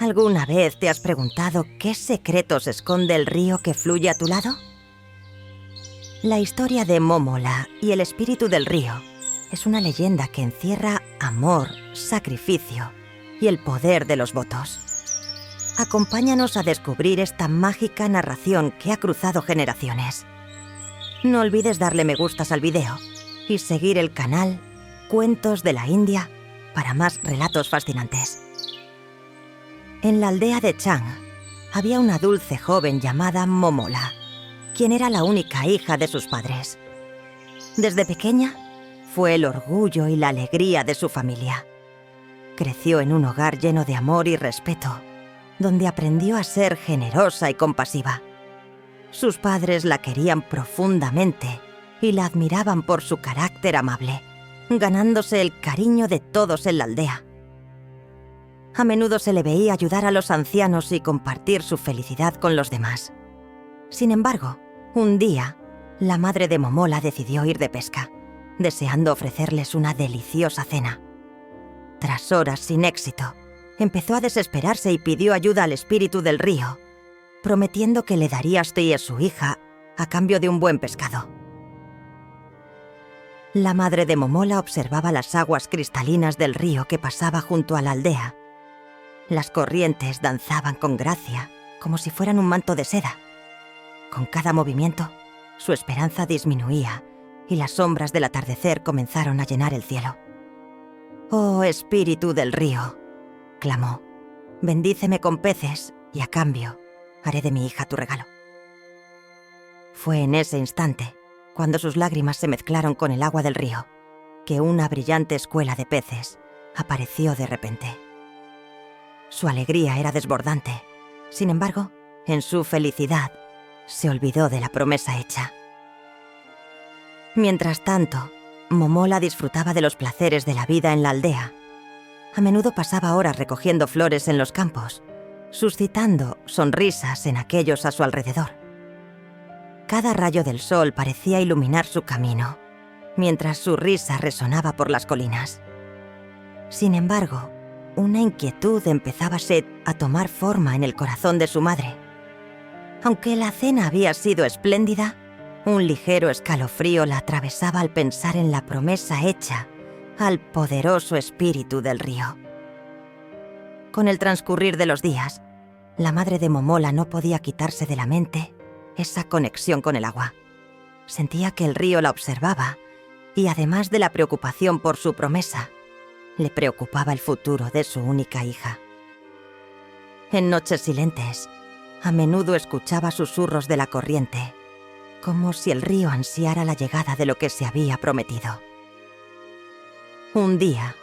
¿Alguna vez te has preguntado qué secretos esconde el río que fluye a tu lado? La historia de Momola y el espíritu del río es una leyenda que encierra amor, sacrificio y el poder de los votos. Acompáñanos a descubrir esta mágica narración que ha cruzado generaciones. No olvides darle me gustas al video y seguir el canal Cuentos de la India para más relatos fascinantes. En la aldea de Chang había una dulce joven llamada Momola, quien era la única hija de sus padres. Desde pequeña, fue el orgullo y la alegría de su familia. Creció en un hogar lleno de amor y respeto, donde aprendió a ser generosa y compasiva. Sus padres la querían profundamente y la admiraban por su carácter amable, ganándose el cariño de todos en la aldea. A menudo se le veía ayudar a los ancianos y compartir su felicidad con los demás. Sin embargo, un día, la madre de Momola decidió ir de pesca, deseando ofrecerles una deliciosa cena. Tras horas sin éxito, empezó a desesperarse y pidió ayuda al espíritu del río, prometiendo que le daría a usted y a su hija a cambio de un buen pescado. La madre de Momola observaba las aguas cristalinas del río que pasaba junto a la aldea. Las corrientes danzaban con gracia, como si fueran un manto de seda. Con cada movimiento, su esperanza disminuía y las sombras del atardecer comenzaron a llenar el cielo. «Oh, espíritu del río», clamó, «bendíceme con peces y a cambio haré de mi hija tu regalo». Fue en ese instante, cuando sus lágrimas se mezclaron con el agua del río, que una brillante escuela de peces apareció de repente. Su alegría era desbordante. Sin embargo, en su felicidad, se olvidó de la promesa hecha. Mientras tanto, Momola disfrutaba de los placeres de la vida en la aldea. A menudo pasaba horas recogiendo flores en los campos, suscitando sonrisas en aquellos a su alrededor. Cada rayo del sol parecía iluminar su camino, mientras su risa resonaba por las colinas. Sin embargo, una inquietud empezaba a tomar forma en el corazón de su madre. Aunque la cena había sido espléndida, un ligero escalofrío la atravesaba al pensar en la promesa hecha al poderoso espíritu del río. Con el transcurrir de los días, la madre de Momola no podía quitarse de la mente esa conexión con el agua. Sentía que el río la observaba y, además de la preocupación por su promesa, le preocupaba el futuro de su única hija. En noches silentes, a menudo escuchaba susurros de la corriente, como si el río ansiara la llegada de lo que se había prometido. Un día,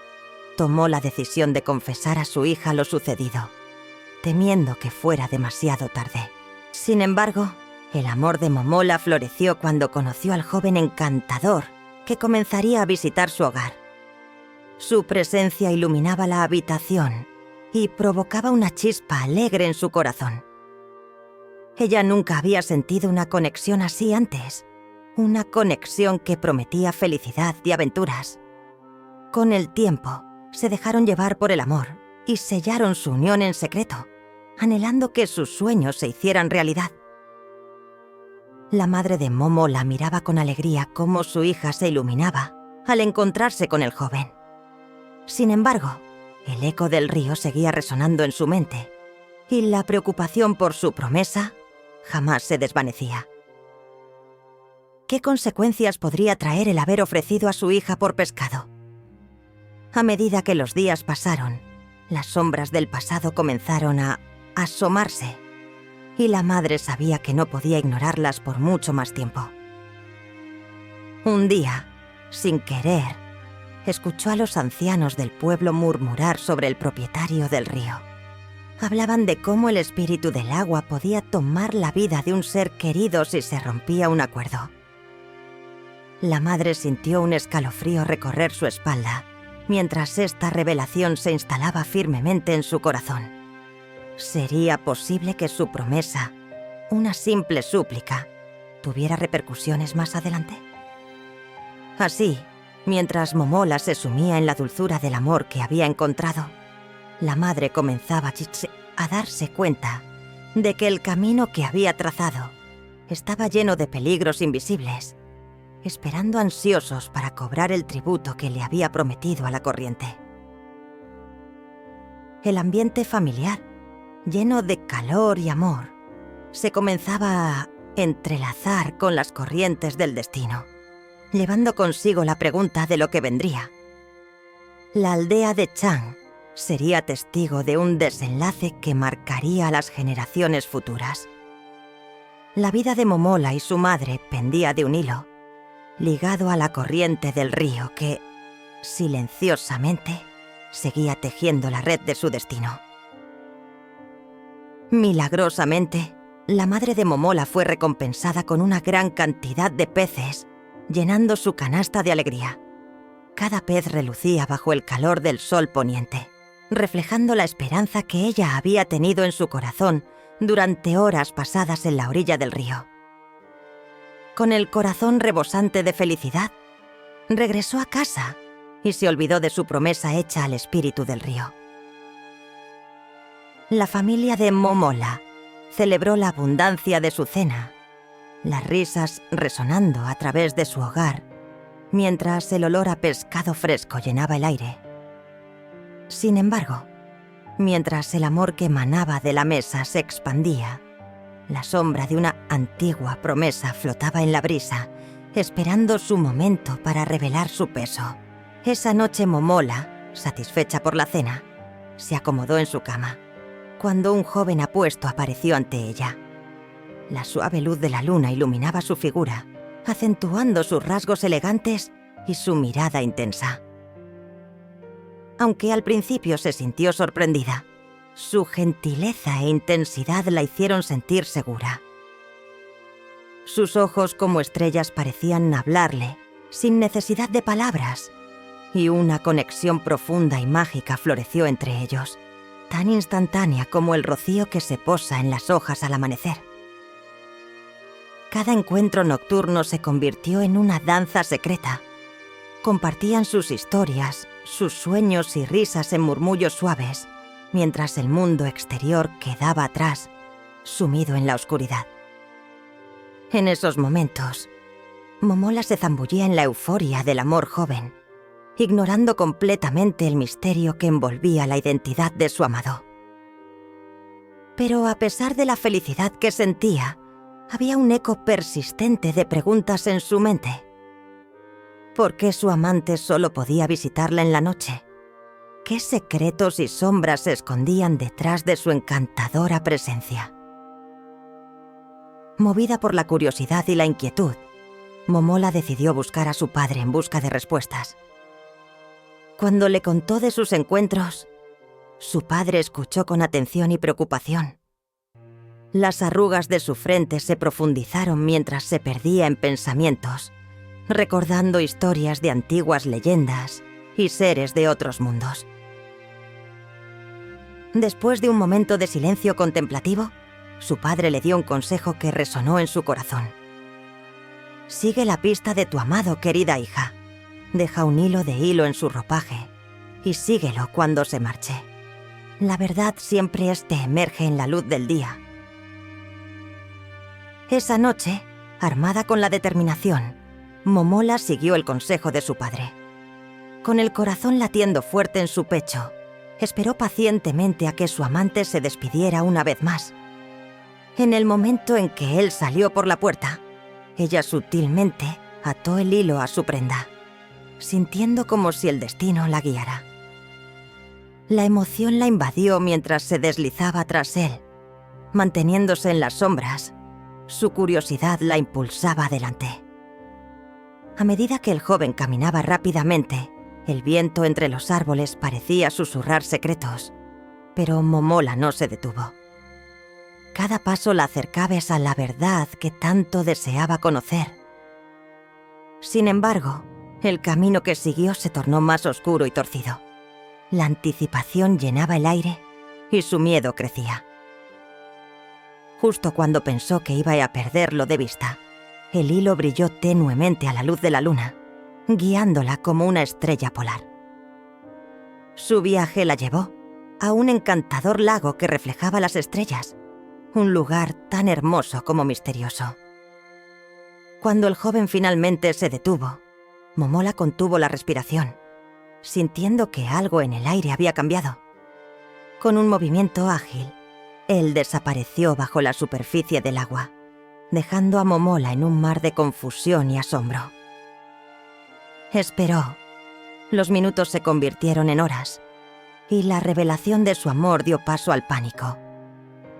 tomó la decisión de confesar a su hija lo sucedido, temiendo que fuera demasiado tarde. Sin embargo, el amor de Momola floreció cuando conoció al joven encantador que comenzaría a visitar su hogar. Su presencia iluminaba la habitación y provocaba una chispa alegre en su corazón. Ella nunca había sentido una conexión así antes, una conexión que prometía felicidad y aventuras. Con el tiempo, se dejaron llevar por el amor y sellaron su unión en secreto, anhelando que sus sueños se hicieran realidad. La madre de Momo la miraba con alegría cómo su hija se iluminaba al encontrarse con el joven. Sin embargo, el eco del río seguía resonando en su mente y la preocupación por su promesa jamás se desvanecía. ¿Qué consecuencias podría traer el haber ofrecido a su hija por pescado? A medida que los días pasaron, las sombras del pasado comenzaron a asomarse y la madre sabía que no podía ignorarlas por mucho más tiempo. Un día, sin querer, escuchó a los ancianos del pueblo murmurar sobre el propietario del río. Hablaban de cómo el espíritu del agua podía tomar la vida de un ser querido si se rompía un acuerdo. La madre sintió un escalofrío recorrer su espalda, mientras esta revelación se instalaba firmemente en su corazón. ¿Sería posible que su promesa, una simple súplica, tuviera repercusiones más adelante? Así, mientras Momola se sumía en la dulzura del amor que había encontrado, la madre comenzaba a darse cuenta de que el camino que había trazado estaba lleno de peligros invisibles, esperando ansiosos para cobrar el tributo que le había prometido a la corriente. El ambiente familiar, lleno de calor y amor, se comenzaba a entrelazar con las corrientes del destino, llevando consigo la pregunta de lo que vendría. La aldea de Chang sería testigo de un desenlace que marcaría a las generaciones futuras. La vida de Momola y su madre pendía de un hilo, ligado a la corriente del río que, silenciosamente, seguía tejiendo la red de su destino. Milagrosamente, la madre de Momola fue recompensada con una gran cantidad de peces, llenando su canasta de alegría. Cada pez relucía bajo el calor del sol poniente, reflejando la esperanza que ella había tenido en su corazón durante horas pasadas en la orilla del río. Con el corazón rebosante de felicidad, regresó a casa y se olvidó de su promesa hecha al espíritu del río. La familia de Momola celebró la abundancia de su cena, las risas resonando a través de su hogar, mientras el olor a pescado fresco llenaba el aire. Sin embargo, mientras el amor que emanaba de la mesa se expandía, la sombra de una antigua promesa flotaba en la brisa, esperando su momento para revelar su peso. Esa noche Momola, satisfecha por la cena, se acomodó en su cama, cuando un joven apuesto apareció ante ella. La suave luz de la luna iluminaba su figura, acentuando sus rasgos elegantes y su mirada intensa. Aunque al principio se sintió sorprendida, su gentileza e intensidad la hicieron sentir segura. Sus ojos como estrellas parecían hablarle, sin necesidad de palabras, y una conexión profunda y mágica floreció entre ellos, tan instantánea como el rocío que se posa en las hojas al amanecer. Cada encuentro nocturno se convirtió en una danza secreta. Compartían sus historias, sus sueños y risas en murmullos suaves, mientras el mundo exterior quedaba atrás, sumido en la oscuridad. En esos momentos, Momola se zambullía en la euforia del amor joven, ignorando completamente el misterio que envolvía la identidad de su amado. Pero a pesar de la felicidad que sentía, había un eco persistente de preguntas en su mente. ¿Por qué su amante solo podía visitarla en la noche? ¿Qué secretos y sombras se escondían detrás de su encantadora presencia? Movida por la curiosidad y la inquietud, Momola decidió buscar a su padre en busca de respuestas. Cuando le contó de sus encuentros, su padre escuchó con atención y preocupación. Las arrugas de su frente se profundizaron mientras se perdía en pensamientos, recordando historias de antiguas leyendas y seres de otros mundos. Después de un momento de silencio contemplativo, su padre le dio un consejo que resonó en su corazón. Sigue la pista de tu amado, querida hija. Deja un hilo de hilo en su ropaje y síguelo cuando se marche. La verdad siempre emerge en la luz del día. Esa noche, armada con la determinación, Momola siguió el consejo de su padre. Con el corazón latiendo fuerte en su pecho, esperó pacientemente a que su amante se despidiera una vez más. En el momento en que él salió por la puerta, ella sutilmente ató el hilo a su prenda, sintiendo como si el destino la guiara. La emoción la invadió mientras se deslizaba tras él, manteniéndose en las sombras. Su curiosidad la impulsaba adelante. A medida que el joven caminaba rápidamente, el viento entre los árboles parecía susurrar secretos, pero Momola no se detuvo. Cada paso la acercaba a la verdad que tanto deseaba conocer. Sin embargo, el camino que siguió se tornó más oscuro y torcido. La anticipación llenaba el aire y su miedo crecía. Justo cuando pensó que iba a perderlo de vista, el hilo brilló tenuemente a la luz de la luna, guiándola como una estrella polar. Su viaje la llevó, a un encantador lago que reflejaba las estrellas, un lugar tan hermoso como misterioso. Cuando el joven finalmente se detuvo, Momola contuvo la respiración, sintiendo que algo en el aire había cambiado. Con un movimiento ágil, él desapareció bajo la superficie del agua, dejando a Momola en un mar de confusión y asombro. Esperó. Los minutos se convirtieron en horas, y la revelación de su amor dio paso al pánico,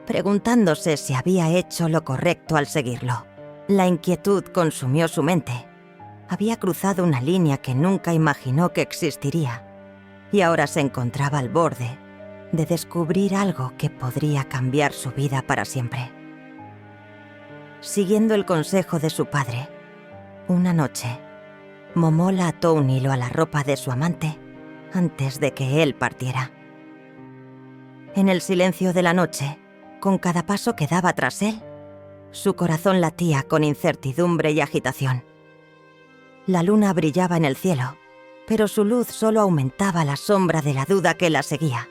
preguntándose si había hecho lo correcto al seguirlo. La inquietud consumió su mente. Había cruzado una línea que nunca imaginó que existiría, y ahora se encontraba al borde de descubrir algo que podría cambiar su vida para siempre. Siguiendo el consejo de su padre, una noche, Momola ató un hilo a la ropa de su amante antes de que él partiera. En el silencio de la noche, con cada paso que daba tras él, su corazón latía con incertidumbre y agitación. La luna brillaba en el cielo, pero su luz solo aumentaba la sombra de la duda que la seguía.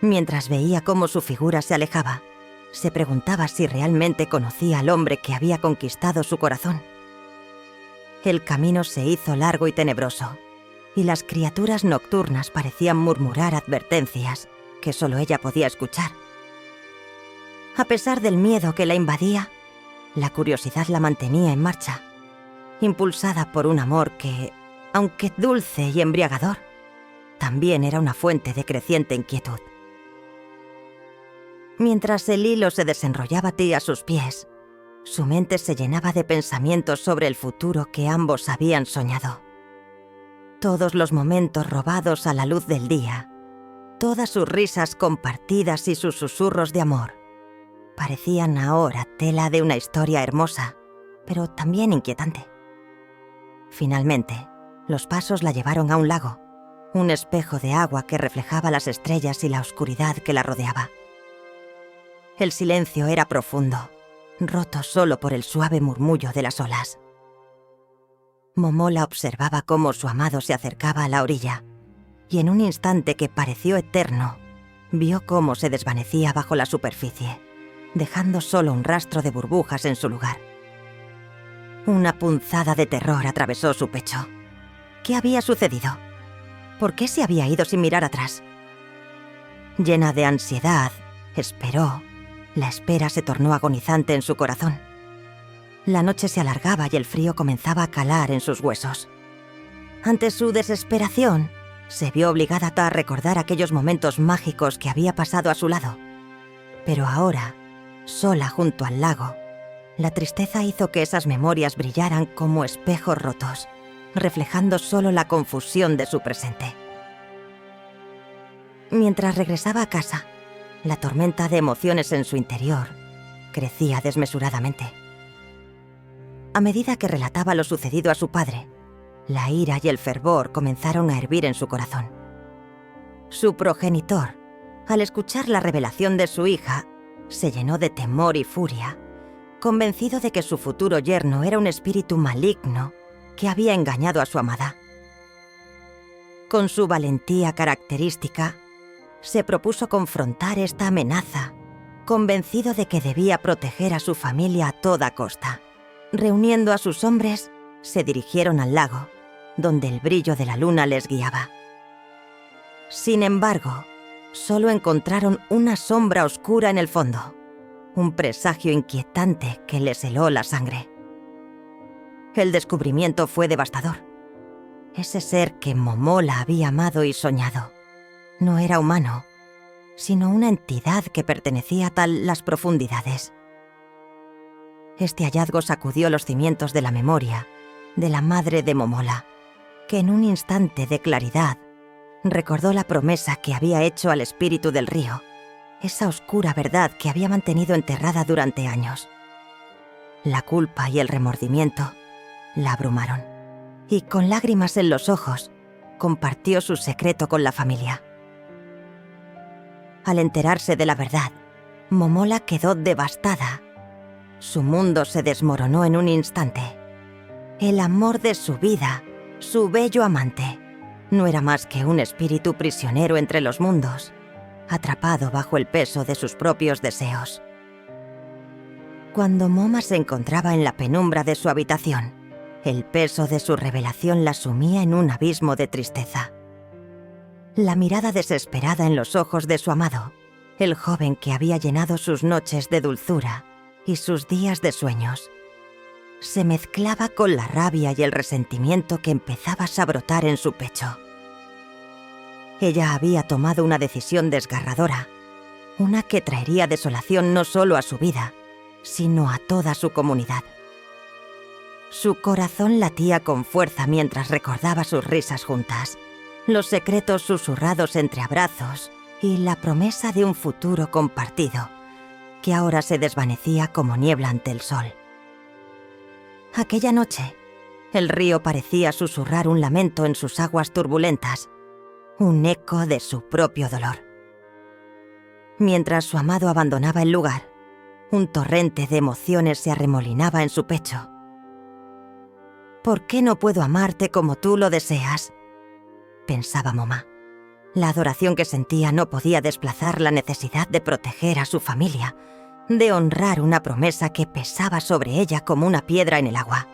Mientras veía cómo su figura se alejaba, se preguntaba si realmente conocía al hombre que había conquistado su corazón. El camino se hizo largo y tenebroso, y las criaturas nocturnas parecían murmurar advertencias que solo ella podía escuchar. A pesar del miedo que la invadía, la curiosidad la mantenía en marcha, impulsada por un amor que, aunque dulce y embriagador, también era una fuente de creciente inquietud. Mientras el hilo se desenrollaba a sus pies, su mente se llenaba de pensamientos sobre el futuro que ambos habían soñado. Todos los momentos robados a la luz del día, todas sus risas compartidas y sus susurros de amor, parecían ahora tela de una historia hermosa, pero también inquietante. Finalmente, los pasos la llevaron a un lago, un espejo de agua que reflejaba las estrellas y la oscuridad que la rodeaba. El silencio era profundo, roto solo por el suave murmullo de las olas. Momola observaba cómo su amado se acercaba a la orilla, y en un instante que pareció eterno, vio cómo se desvanecía bajo la superficie, dejando solo un rastro de burbujas en su lugar. Una punzada de terror atravesó su pecho. ¿Qué había sucedido? ¿Por qué se había ido sin mirar atrás? Llena de ansiedad, esperó. La espera se tornó agonizante en su corazón. La noche se alargaba y el frío comenzaba a calar en sus huesos. Ante su desesperación, se vio obligada a recordar aquellos momentos mágicos que había pasado a su lado. Pero ahora, sola junto al lago, la tristeza hizo que esas memorias brillaran como espejos rotos, reflejando solo la confusión de su presente. Mientras regresaba a casa, la tormenta de emociones en su interior crecía desmesuradamente. A medida que relataba lo sucedido a su padre, la ira y el fervor comenzaron a hervir en su corazón. Su progenitor, al escuchar la revelación de su hija, se llenó de temor y furia, convencido de que su futuro yerno era un espíritu maligno que había engañado a su amada. Con su valentía característica, se propuso confrontar esta amenaza, convencido de que debía proteger a su familia a toda costa. Reuniendo a sus hombres, se dirigieron al lago, donde el brillo de la luna les guiaba. Sin embargo, solo encontraron una sombra oscura en el fondo, un presagio inquietante que les heló la sangre. El descubrimiento fue devastador. Ese ser que Momola había amado y soñado no era humano, sino una entidad que pertenecía a las profundidades. Este hallazgo sacudió los cimientos de la memoria de la madre de Momola, que en un instante de claridad recordó la promesa que había hecho al espíritu del río, esa oscura verdad que había mantenido enterrada durante años. La culpa y el remordimiento la abrumaron, y con lágrimas en los ojos, compartió su secreto con la familia. Al enterarse de la verdad, Momola quedó devastada. Su mundo se desmoronó en un instante. El amor de su vida, su bello amante, No era más que un espíritu prisionero entre los mundos, atrapado bajo el peso de sus propios deseos. Cuando Moma se encontraba en la penumbra de su habitación, el peso de su revelación la sumía en un abismo de tristeza. La mirada desesperada en los ojos de su amado, el joven que había llenado sus noches de dulzura y sus días de sueños, se mezclaba con la rabia y el resentimiento que empezaba a brotar en su pecho. Ella había tomado una decisión desgarradora, una que traería desolación no solo a su vida, sino a toda su comunidad. Su corazón latía con fuerza mientras recordaba sus risas juntas, los secretos susurrados entre abrazos y la promesa de un futuro compartido, que ahora se desvanecía como niebla ante el sol. Aquella noche, el río parecía susurrar un lamento en sus aguas turbulentas, un eco de su propio dolor. Mientras su amado abandonaba el lugar, un torrente de emociones se arremolinaba en su pecho. ¿Por qué no puedo amarte como tú lo deseas?, pensaba Moma. La adoración que sentía no podía desplazar la necesidad de proteger a su familia, de honrar una promesa que pesaba sobre ella como una piedra en el agua.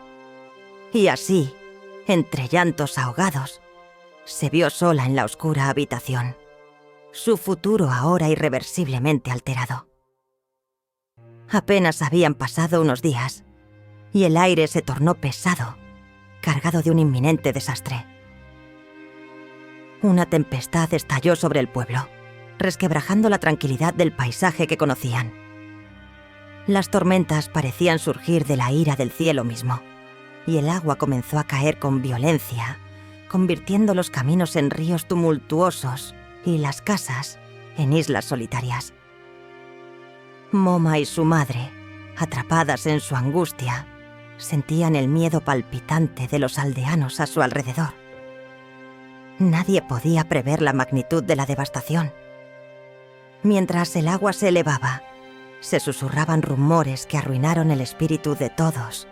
Y así, entre llantos ahogados, se vio sola en la oscura habitación, su futuro ahora irreversiblemente alterado. Apenas habían pasado unos días, y el aire se tornó pesado, cargado de un inminente desastre. Una tempestad estalló sobre el pueblo, resquebrajando la tranquilidad del paisaje que conocían. Las tormentas parecían surgir de la ira del cielo mismo, y el agua comenzó a caer con violencia, convirtiendo los caminos en ríos tumultuosos y las casas en islas solitarias. Moma y su madre, atrapadas en su angustia, sentían el miedo palpitante de los aldeanos a su alrededor. Nadie podía prever la magnitud de la devastación. Mientras el agua se elevaba, se susurraban rumores que arruinaron el espíritu de todos.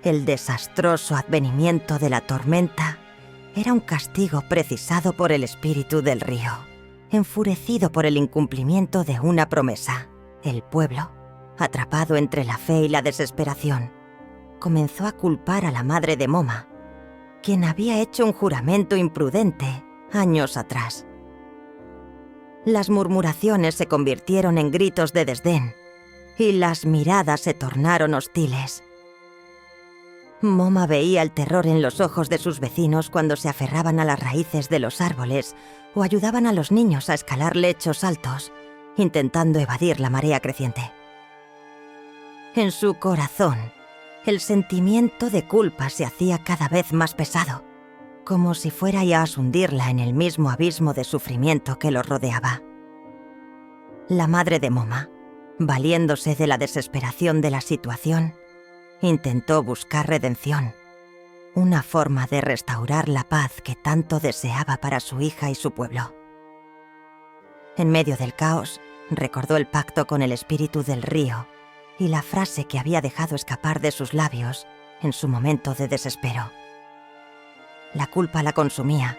El desastroso advenimiento de la tormenta era un castigo precisado por el espíritu del río. Enfurecido por el incumplimiento de una promesa, el pueblo, atrapado entre la fe y la desesperación, comenzó a culpar a la madre de Moma, quien había hecho un juramento imprudente años atrás. Las murmuraciones se convirtieron en gritos de desdén y las miradas se tornaron hostiles. Moma veía el terror en los ojos de sus vecinos cuando se aferraban a las raíces de los árboles o ayudaban a los niños a escalar lechos altos, intentando evadir la marea creciente. En su corazón, el sentimiento de culpa se hacía cada vez más pesado, como si fuera ya a hundirla en el mismo abismo de sufrimiento que los rodeaba. La madre de Moma, valiéndose de la desesperación de la situación, intentó buscar redención, una forma de restaurar la paz que tanto deseaba para su hija y su pueblo. En medio del caos, recordó el pacto con el espíritu del río y la frase que había dejado escapar de sus labios en su momento de desespero. La culpa la consumía,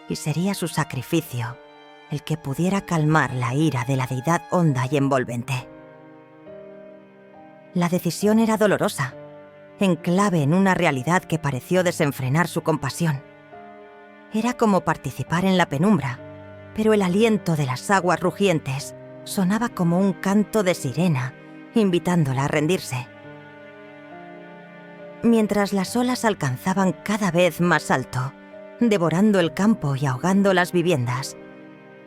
y sería su sacrificio el que pudiera calmar la ira de la deidad honda y envolvente. La decisión era dolorosa, enclave en una realidad que pareció desenfrenar su compasión. Era como participar en la penumbra, pero el aliento de las aguas rugientes sonaba como un canto de sirena, invitándola a rendirse. Mientras las olas alcanzaban cada vez más alto, devorando el campo y ahogando las viviendas,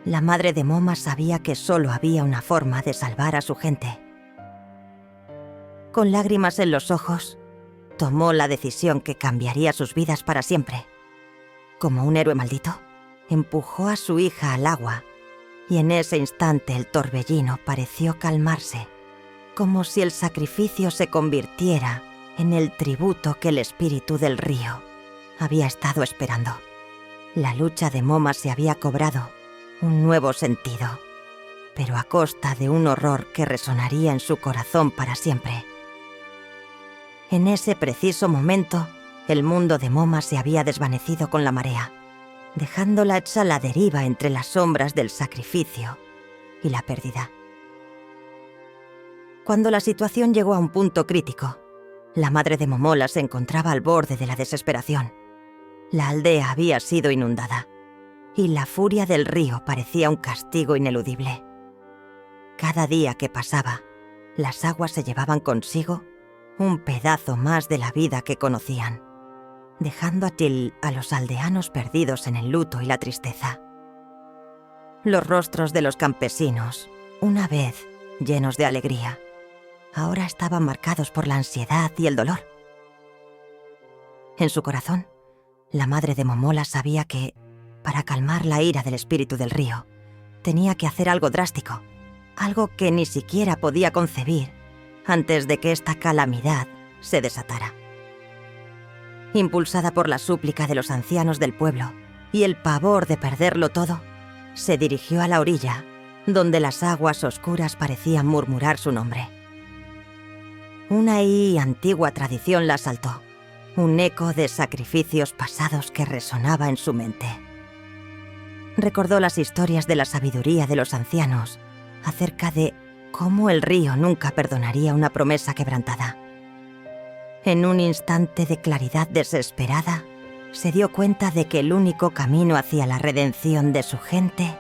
la madre de Moma sabía que solo había una forma de salvar a su gente. Con lágrimas en los ojos, tomó la decisión que cambiaría sus vidas para siempre. Como un héroe maldito, empujó a su hija al agua, y en ese instante el torbellino pareció calmarse, como si el sacrificio se convirtiera en el tributo que el espíritu del río había estado esperando. La lucha de Moma se había cobrado un nuevo sentido, pero a costa de un horror que resonaría en su corazón para siempre. En ese preciso momento, el mundo de Moma se había desvanecido con la marea, dejándola hecha la deriva entre las sombras del sacrificio y la pérdida. Cuando la situación llegó a un punto crítico, la madre de Momola se encontraba al borde de la desesperación. La aldea había sido inundada, y la furia del río parecía un castigo ineludible. Cada día que pasaba, las aguas se llevaban consigo un pedazo más de la vida que conocían, dejando a los aldeanos perdidos en el luto y la tristeza. Los rostros de los campesinos, una vez llenos de alegría, ahora estaban marcados por la ansiedad y el dolor. En su corazón, la madre de Momola sabía que, para calmar la ira del espíritu del río, tenía que hacer algo drástico, algo que ni siquiera podía concebir antes de que esta calamidad se desatara. Impulsada por la súplica de los ancianos del pueblo y el pavor de perderlo todo, se dirigió a la orilla, donde las aguas oscuras parecían murmurar su nombre. Una antigua tradición la asaltó, un eco de sacrificios pasados que resonaba en su mente. Recordó las historias de la sabiduría de los ancianos acerca de cómo el río nunca perdonaría una promesa quebrantada. En un instante de claridad desesperada, se dio cuenta de que el único camino hacia la redención de su gente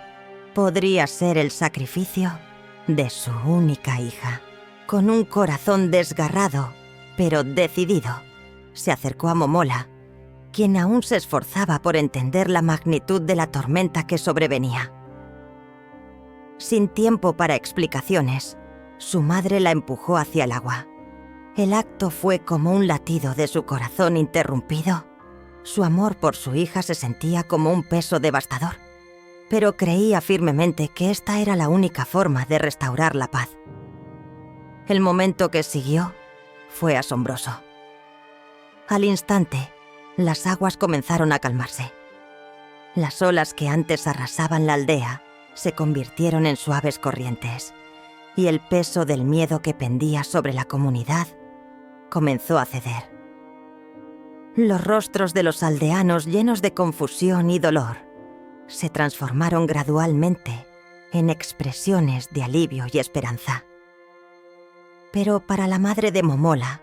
podría ser el sacrificio de su única hija. Con un corazón desgarrado, pero decidido, se acercó a Momola, quien aún se esforzaba por entender la magnitud de la tormenta que sobrevenía. Sin tiempo para explicaciones, su madre la empujó hacia el agua. El acto fue como un latido de su corazón interrumpido. Su amor por su hija se sentía como un peso devastador, pero creía firmemente que esta era la única forma de restaurar la paz. El momento que siguió fue asombroso. Al instante, las aguas comenzaron a calmarse. Las olas que antes arrasaban la aldea se convirtieron en suaves corrientes, y el peso del miedo que pendía sobre la comunidad comenzó a ceder. Los rostros de los aldeanos, llenos de confusión y dolor, se transformaron gradualmente en expresiones de alivio y esperanza. Pero para la madre de Momola,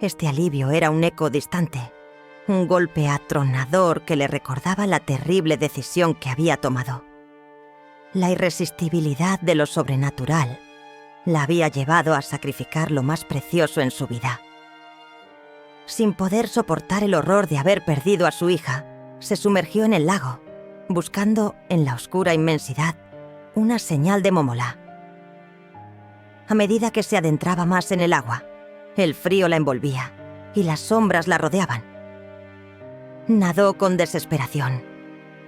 este alivio era un eco distante, un golpe atronador que le recordaba la terrible decisión que había tomado. La irresistibilidad de lo sobrenatural la había llevado a sacrificar lo más precioso en su vida. Sin poder soportar el horror de haber perdido a su hija, se sumergió en el lago, buscando en la oscura inmensidad una señal de Momola. A medida que se adentraba más en el agua, el frío la envolvía y las sombras la rodeaban. Nadó con desesperación,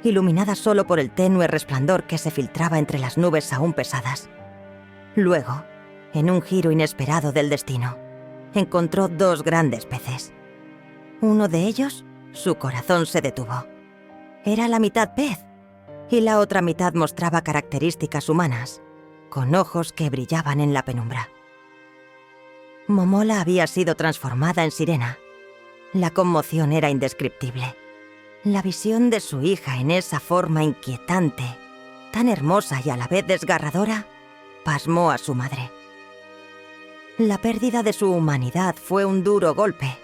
iluminada solo por el tenue resplandor que se filtraba entre las nubes aún pesadas. Luego, en un giro inesperado del destino, encontró dos grandes peces. Uno de ellos, su corazón se detuvo. Era la mitad pez, y la otra mitad mostraba características humanas, con ojos que brillaban en la penumbra. Momola había sido transformada en sirena. La conmoción era indescriptible. La visión de su hija en esa forma inquietante, tan hermosa y a la vez desgarradora, pasmó a su madre. La pérdida de su humanidad fue un duro golpe,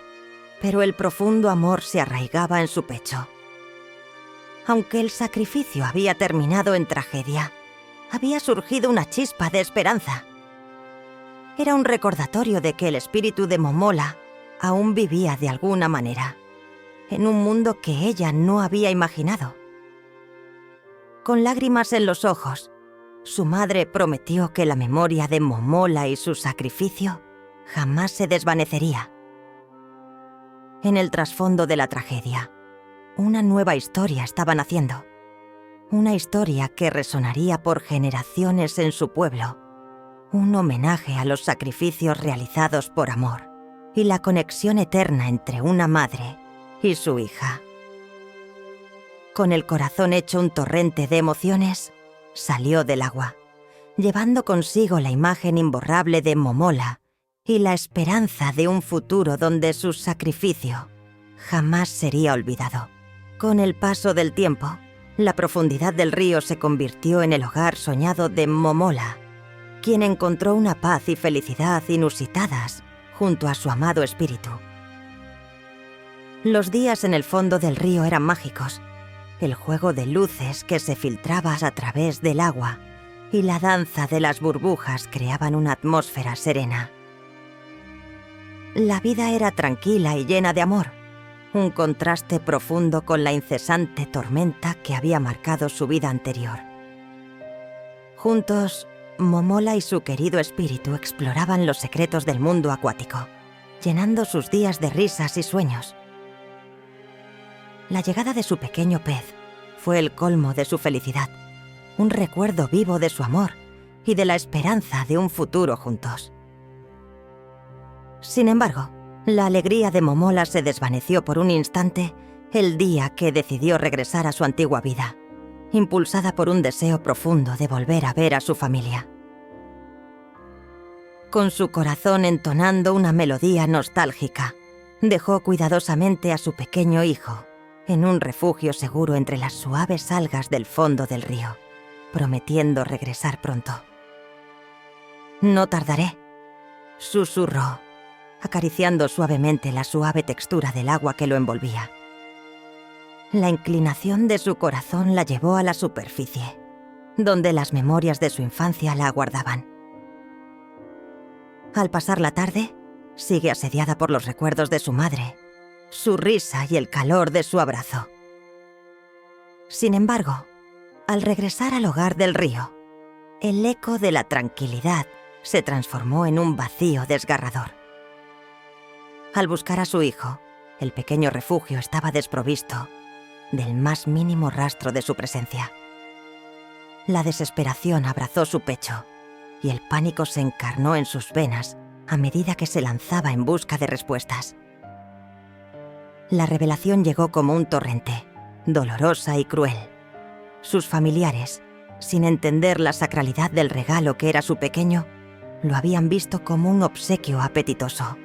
pero el profundo amor se arraigaba en su pecho. Aunque el sacrificio había terminado en tragedia, había surgido una chispa de esperanza. Era un recordatorio de que el espíritu de Momola aún vivía de alguna manera, en un mundo que ella no había imaginado. Con lágrimas en los ojos, su madre prometió que la memoria de Momola y su sacrificio jamás se desvanecería. En el trasfondo de la tragedia, una nueva historia estaba naciendo. Una historia que resonaría por generaciones en su pueblo. Un homenaje a los sacrificios realizados por amor y la conexión eterna entre una madre y su hija. Con el corazón hecho un torrente de emociones, salió del agua, llevando consigo la imagen imborrable de Momola y la esperanza de un futuro donde su sacrificio jamás sería olvidado. Con el paso del tiempo, La profundidad del río se convirtió en el hogar soñado de Momola, quien encontró una paz y felicidad inusitadas junto a su amado espíritu. Los días en el fondo del río eran mágicos. El juego de luces que se filtraba a través del agua y la danza de las burbujas creaban una atmósfera serena. La vida era tranquila y llena de amor, un contraste profundo con la incesante tormenta que había marcado su vida anterior. Juntos, Momola y su querido espíritu exploraban los secretos del mundo acuático, llenando sus días de risas y sueños. La llegada de su pequeño pez fue el colmo de su felicidad, un recuerdo vivo de su amor y de la esperanza de un futuro juntos. Sin embargo, la alegría de Momola se desvaneció por un instante el día que decidió regresar a su antigua vida, impulsada por un deseo profundo de volver a ver a su familia. Con su corazón entonando una melodía nostálgica, dejó cuidadosamente a su pequeño hijo en un refugio seguro entre las suaves algas del fondo del río, prometiendo regresar pronto. «No tardaré», susurró, acariciando suavemente la suave textura del agua que lo envolvía. La inclinación de su corazón la llevó a la superficie, donde las memorias de su infancia la aguardaban. Al pasar la tarde, sigue asediada por los recuerdos de su madre, su risa y el calor de su abrazo. Sin embargo, al regresar al hogar del río, el eco de la tranquilidad se transformó en un vacío desgarrador. Al buscar a su hijo, el pequeño refugio estaba desprovisto del más mínimo rastro de su presencia. La desesperación abrazó su pecho y el pánico se encarnó en sus venas a medida que se lanzaba en busca de respuestas. La revelación llegó como un torrente, dolorosa y cruel. Sus familiares, sin entender la sacralidad del regalo que era su pequeño, lo habían visto como un obsequio apetitoso.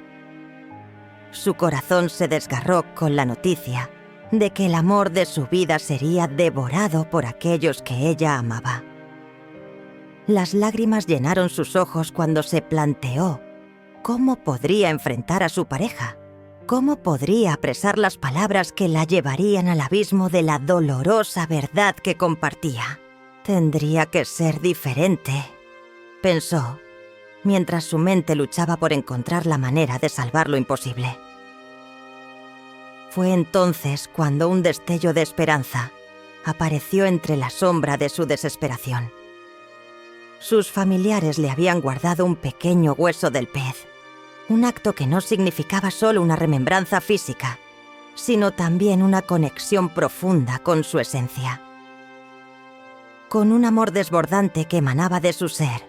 Su corazón se desgarró con la noticia de que el amor de su vida sería devorado por aquellos que ella amaba. Las lágrimas llenaron sus ojos cuando se planteó cómo podría enfrentar a su pareja, cómo podría apresar las palabras que la llevarían al abismo de la dolorosa verdad que compartía. Tendría que ser diferente, pensó, mientras su mente luchaba por encontrar la manera de salvar lo imposible. Fue entonces cuando un destello de esperanza apareció entre la sombra de su desesperación. Sus familiares le habían guardado un pequeño hueso del pez, un acto que no significaba solo una remembranza física, sino también una conexión profunda con su esencia. Con un amor desbordante que emanaba de su ser,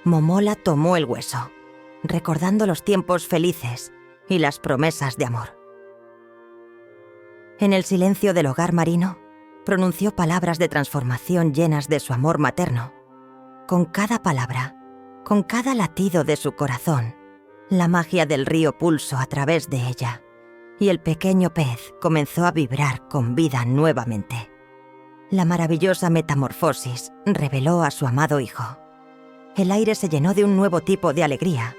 Momola tomó el hueso, recordando los tiempos felices y las promesas de amor. En el silencio del hogar marino, pronunció palabras de transformación llenas de su amor materno. Con cada palabra, con cada latido de su corazón, la magia del río pulsó a través de ella, y el pequeño pez comenzó a vibrar con vida nuevamente. La maravillosa metamorfosis reveló a su amado hijo. El aire se llenó de un nuevo tipo de alegría,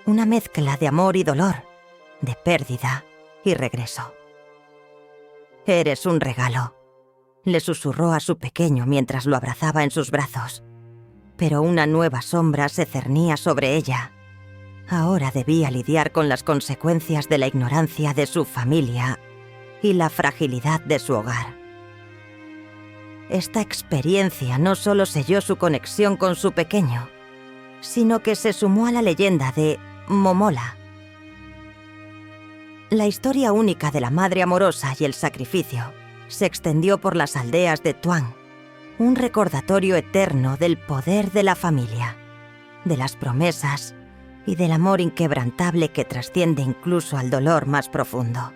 una mezcla de amor y dolor, de pérdida y regreso. «Eres un regalo», le susurró a su pequeño mientras lo abrazaba en sus brazos. Pero una nueva sombra se cernía sobre ella. Ahora debía lidiar con las consecuencias de la ignorancia de su familia y la fragilidad de su hogar. Esta experiencia no solo selló su conexión con su pequeño, sino que se sumó a la leyenda de Momola. La historia única de la madre amorosa y el sacrificio se extendió por las aldeas de Tuang, un recordatorio eterno del poder de la familia, de las promesas y del amor inquebrantable que trasciende incluso al dolor más profundo.